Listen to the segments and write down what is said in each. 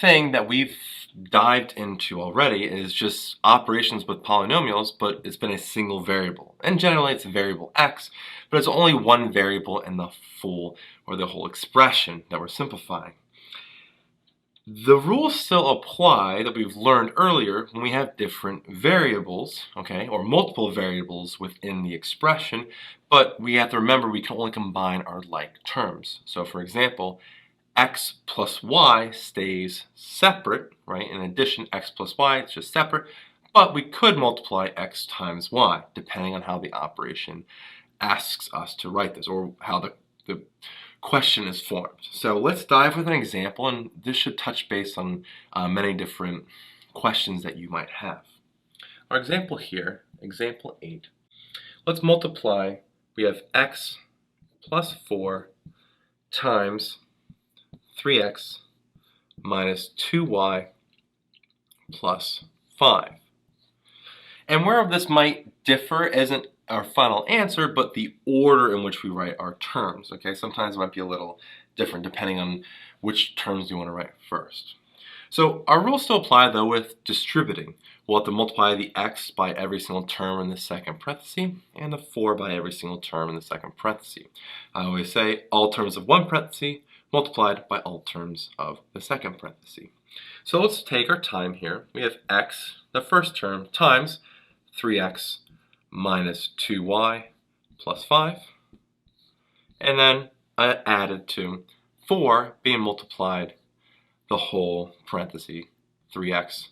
thing that we've dived into already is just operations with polynomials, but it's been a single variable. And generally it's a variable x, but it's only one variable in the full or the whole expression that we're simplifying. The rules still apply that we've learned earlier when we have different variables, okay, or multiple variables within the expression, but we have to remember we can only combine our like terms. So for example, x plus y stays separate, right? In addition, x plus y is just separate, but we could multiply x times y, depending on how the operation asks us to write this, or how the question is formed. So let's dive with an example, and this should touch base on many different questions that you might have. Our example here, example 8, let's multiply. We have x plus 4 times 3x minus 2y plus 5. And where this might differ isn't our final answer, but the order in which we write our terms. Okay, sometimes it might be a little different depending on which terms you want to write first. So our rules still apply though with distributing. We'll have to multiply the x by every single term in the second parenthesis and the 4 by every single term in the second parenthesis. I always say all terms of one parenthesis multiplied by all terms of the second parenthesis. So let's take our time here. We have x, the first term, times 3x minus 2y plus 5, and then added to 4 being multiplied the whole parenthesis, 3x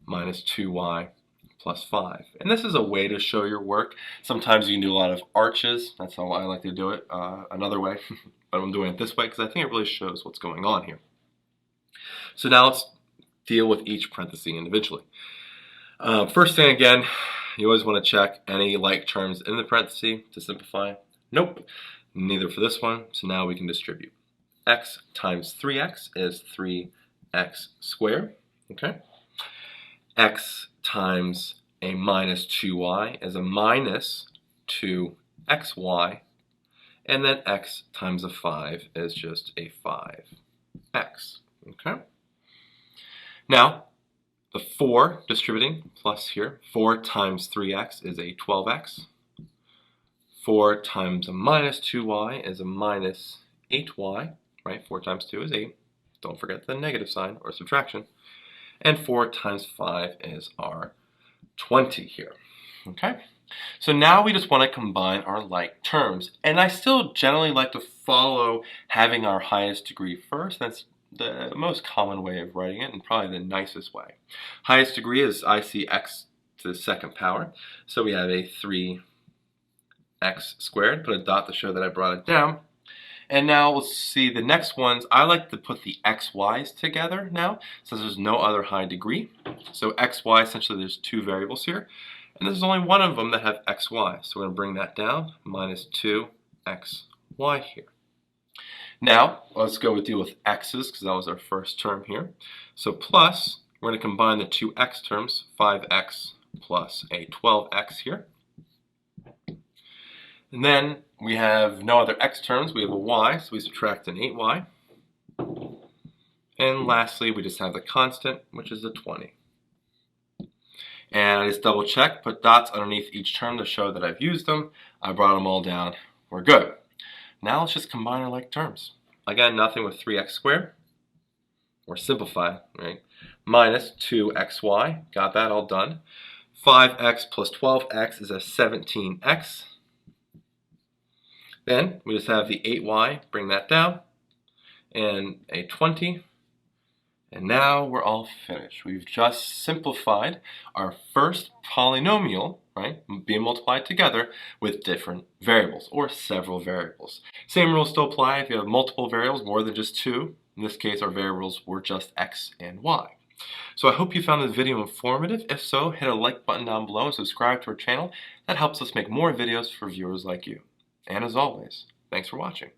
minus 2y plus 5. And this is a way to show your work. Sometimes you can do a lot of arches. That's how I like to do it. Another way, but I'm doing it this way because I think it really shows what's going on here. So now let's deal with each parenthesis individually. First thing again, you always want to check any like terms in the parenthesis to simplify. Nope, neither for this one, so now we can distribute. X times 3x is 3x squared, okay? X times a minus 2y is a minus 2xy, and then x times a 5 is just a 5x, okay? Now, the 4 distributing plus here, 4 times 3x is a 12x. 4 times a minus 2y is a minus 8y, right? 4 times 2 is 8. Don't forget the negative sign or subtraction. And 4 times 5 is our 20 here, okay? So now we just want to combine our like terms. And I still generally like to follow having our highest degree first. That's the most common way of writing it and probably the nicest way. Highest degree is I see x to the second power. So we have a 3x squared. Put a dot to show that I brought it down. And now we'll see the next ones. I like to put the xy's together now, since there's no other high degree. So xy, essentially there's two variables here. And there's only one of them that have xy. So we're going to bring that down, minus 2xy here. Now, let's go deal with x's, because that was our first term here. So plus, we're going to combine the two x terms, 5x plus a 12x here. And then we have no other x terms, we have a y, so we subtract an 8y. And lastly, we just have the constant, which is a 20. And I just double check, put dots underneath each term to show that I've used them. I brought them all down, we're good. Now let's just combine our like terms. Again, nothing with 3x squared, or simplify, right? Minus 2xy, got that all done. 5x plus 12x is a 17x. Then we just have the 8y, bring that down, and a 20. And now we're all finished. We've just simplified our first polynomial, right, being multiplied together with different variables or several variables. Same rules still apply if you have multiple variables, more than just two. In this case, our variables were just x and y. So I hope you found this video informative. If so, hit a like button down below and subscribe to our channel. That helps us make more videos for viewers like you. And as always, thanks for watching.